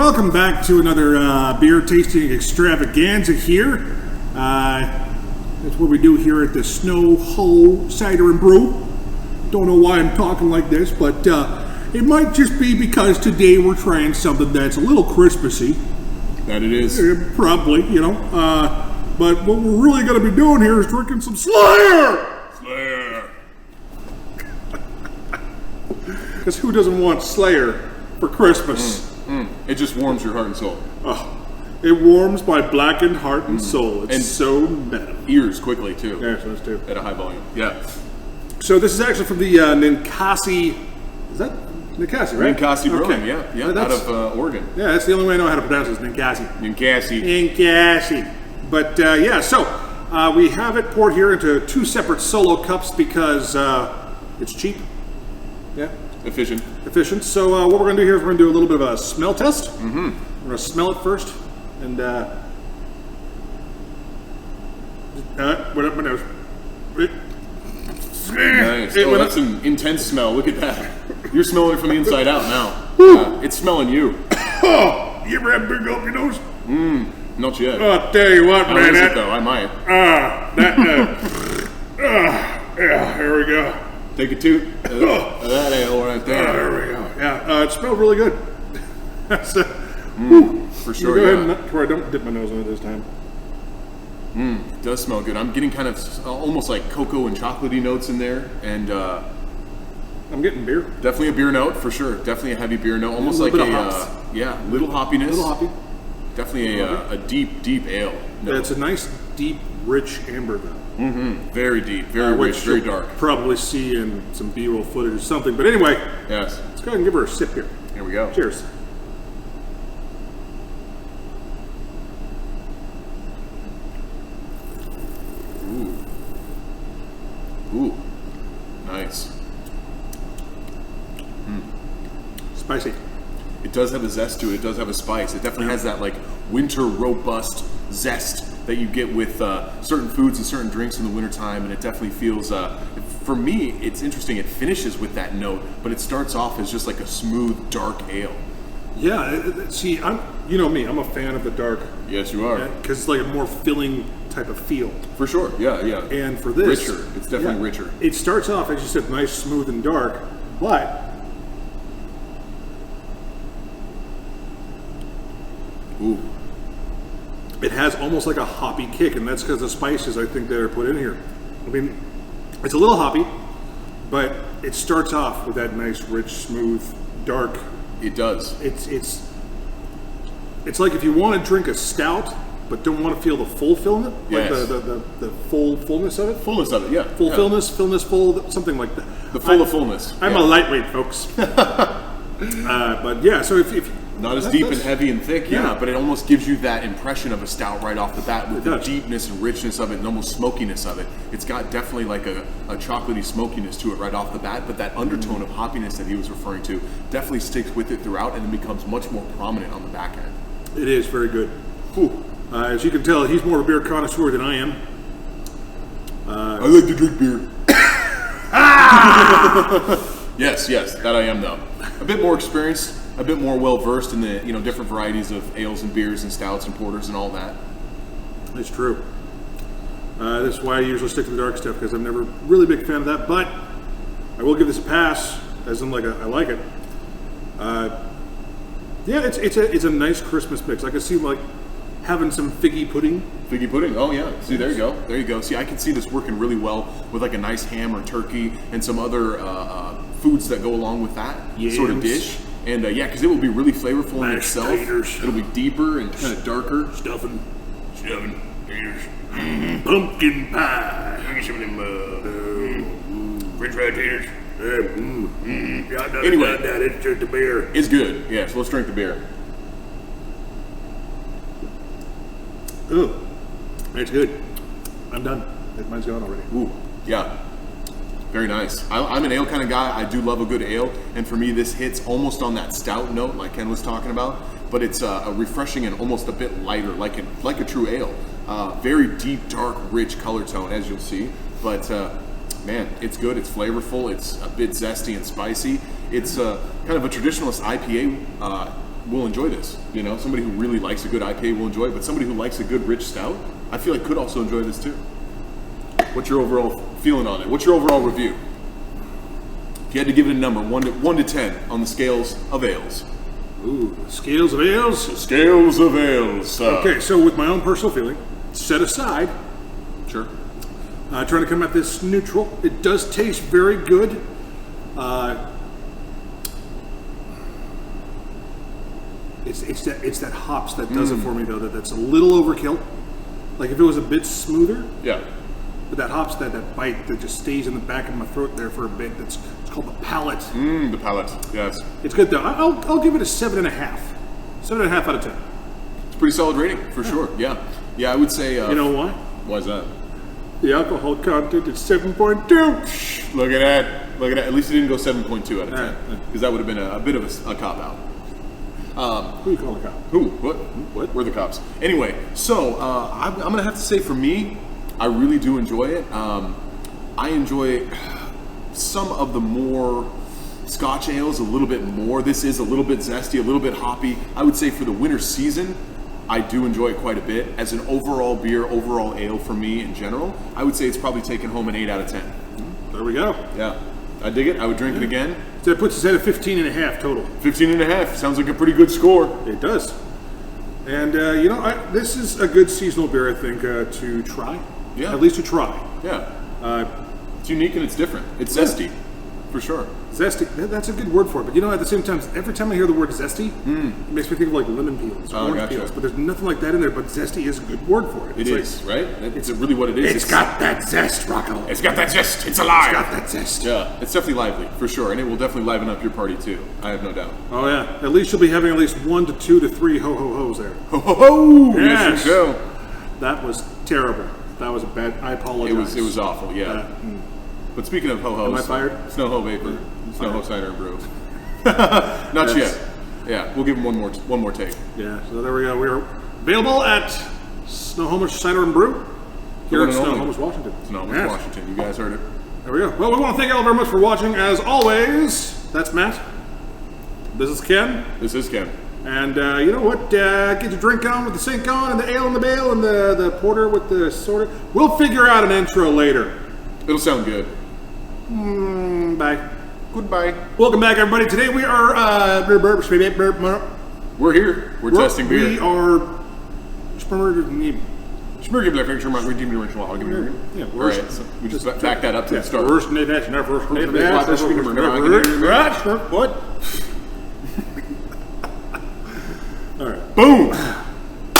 welcome back to another beer tasting extravaganza here. That's what we do here at the SnohoCider&Brew. Don't know why I'm talking like this, but it might just be because today we're trying something that's a little Christmassy. That it is. Probably, you know. But what we're really going to be doing here is drinking some SLEIGH'R! SLEIGH'R! Because who doesn't want SLEIGH'R for Christmas? It just warms your heart and soul. Oh, it warms my blackened heart and soul. It's so meta. Ears quickly, too. Yeah, so it's too. At a high volume. Yeah. So this is actually from the Ninkasi. Is that Ninkasi, right? Ninkasi Brewing, Okay. yeah, out of Oregon. Yeah, that's the only way I know how to pronounce it, is Ninkasi. Ninkasi. But yeah, so we have it poured here into two separate solo cups because it's cheap. Yeah. Efficient. So what we're going to do here is we're going to do a little bit of a smell test. We're going to smell it first. And what up my nose? Nice. Oh, that's an intense smell. Look at that. You're smelling it from the inside out now. It's smelling you. Oh, you ever have beer go up your nose? Not yet. I'll tell you what, How man. is it, though? I might. Yeah, here we go. Take a toot of that ale right there. There we go. Yeah, it smelled really good. So, For sure, go ahead yeah. and where I don't dip my nose in it this time. It does smell good. I'm getting kind of almost like cocoa and chocolatey notes in there, and I'm getting beer. definitely a beer note for sure. Definitely a heavy beer note, almost like little a bit of hops. little hoppiness. Little hoppy. Definitely a deep ale. No. It's a nice, deep, rich amber though. Very deep, very rich, very dark. Probably see in some B-roll footage or something. But anyway, Yes. let's go ahead and give her a sip here. Here we go. Cheers. Ooh. Nice. Spicy. It does have a zest to it. It does have a spice. It definitely has that like winter robust zest that you get with certain foods and certain drinks in the wintertime, and it definitely feels, for me, it's interesting. It finishes with that note, but it starts off as just like a smooth, dark ale. Yeah, see, you know me, I'm a fan of the dark. Yes, you are. Because it's like a more filling type of feel. For sure, yeah. And for this... Richer. It's definitely richer. It starts off, as you said, nice, smooth, and dark, but... Ooh. It has almost like a hoppy kick, and that's because the spices, I think, that are put in here. I mean, it's a little hoppy, but it starts off with that nice, rich, smooth, dark... It does. It's like if you want to drink a stout, but don't want to feel the full fulfillment, Yes. like the full fullness of it. Fullness of it, yeah. Fullness, full, something like that. The full of fullness. I'm a lightweight, folks. But yeah, so if not as deep and heavy and thick, Yeah. but it almost gives you that impression of a stout right off the bat with It the does. deepness and richness of it and almost smokiness of it. It's got definitely like a chocolatey smokiness to it right off the bat, but that undertone of hoppiness that he was referring to definitely sticks with it throughout and then becomes much more prominent on the back end. it is very good. As you can tell, he's more of a beer connoisseur than I am. I like to drink beer. Yes, that I am though. A bit more experienced, a bit more well versed in the different varieties of ales and beers and stouts and porters and all that. It's true. That's why I usually stick to the dark stuff, because I'm never really a big fan of that. But I will give this a pass, as in I like it. Yeah, it's a nice Christmas mix. I can see like having some figgy pudding. Figgy pudding. Oh yeah. See, there you go. See, I can see this working really well with like a nice ham or turkey and some other foods that go along with that sort of dish. And yeah, because it will be really flavorful in Mashed itself. taters. It'll be deeper and kind of darker. Stuffing, taters, pumpkin pie. Some of them, French fried taters. Anyway. It's just a beer. It's good. Yeah, so let's drink the beer. Ooh, it's good. I'm done. Mine's gone already. Ooh, yeah. Very nice. I'm an ale kind of guy. I do love a good ale, and for me, this hits almost on that stout note, like Ken was talking about. But it's a refreshing and almost a bit lighter, like a true ale. Very deep, dark, rich color tone, as you'll see. But man, it's good. It's flavorful. It's a bit zesty and spicy. It's kind of a traditionalist IPA will enjoy this. You know, somebody who really likes a good IPA will enjoy it, but somebody who likes a good rich stout, I feel like could also enjoy this too. What's your overall feeling on it? What's your overall review? If you had to give it a number, 1 to 10 on the scales of ales. Ooh, scales of ales. Scales of ales. Okay, so with my own personal feeling, set aside, Sure. trying to come at this neutral. It does taste very good. It's that hops that does it for me though. That's a little overkill. Like if it was a bit smoother, Yeah. but that hops, that bite that just stays in the back of my throat there for a bit. It's called the palate. The palate. Yes. It's good though. I'll give it a 7.5. 7.5 out of 10. It's a pretty solid rating for sure. Yeah. Yeah, I would say. You know why? Why is that? The alcohol content is 7.2. Look at that. Look at that. At least it didn't go 7.2 out of 10. Yeah. Because that would have been a bit of a cop out. Who you call a cop? Who? What? We're the cops. Anyway, so I'm going to have to say for me, I really do enjoy it. I enjoy some of the more Scotch ales a little bit more. This is a little bit zesty, a little bit hoppy. I would say for the winter season, I do enjoy it quite a bit. As an overall beer, overall ale for me in general, I would say it's probably taken home an 8 out of 10. There we go. Yeah. I dig it. I would drink it again. So that puts us at a 15.5 total. 15.5. Sounds like a pretty good score. It does. And, this is a good seasonal beer, I think, to try. Yeah. At least to try. Yeah. It's unique and it's different. It's zesty, for sure. Zesty, that's a good word for it. But at the same time, every time I hear the word zesty, it makes me think of like lemon peels, orange peels. But there's nothing like that in there. But zesty is a good word for it. It is, right? It's really what it is. It's got that zest, Rocco. It's got that zest. It's alive. It's got that zest. Yeah, it's definitely lively, for sure. And it will definitely liven up your party, too. I have no doubt. Oh, yeah. At least you'll be having at least 1 to 2 to 3 ho-ho-hos there. Ho-ho-ho! Yes. Yes, you go. That was terrible. That was a bad... I apologize. It was awful, yeah. But speaking of ho-hos... Am I fired? Snoho Vapor. SnohoCider&Brew. Not yet. Yeah, we'll give him one more take. Yeah, so there we go. We're available at SnohoCider&Brew here in Snohomish, Washington. Snohomish, Washington. You guys heard it. There we go. Well, we want to thank you all very much for watching. As always, that's Matt. This is Ken. This is Ken. And you know what? Get your drink on with the sink on, and the ale in the bale, and the porter with the soda. We'll figure out an intro later. It'll sound good. Bye. Goodbye. Welcome back, everybody. Today we are we're here. We're testing beer. We are Yeah, all right, so we just back that up to the start. What? All right. Boom!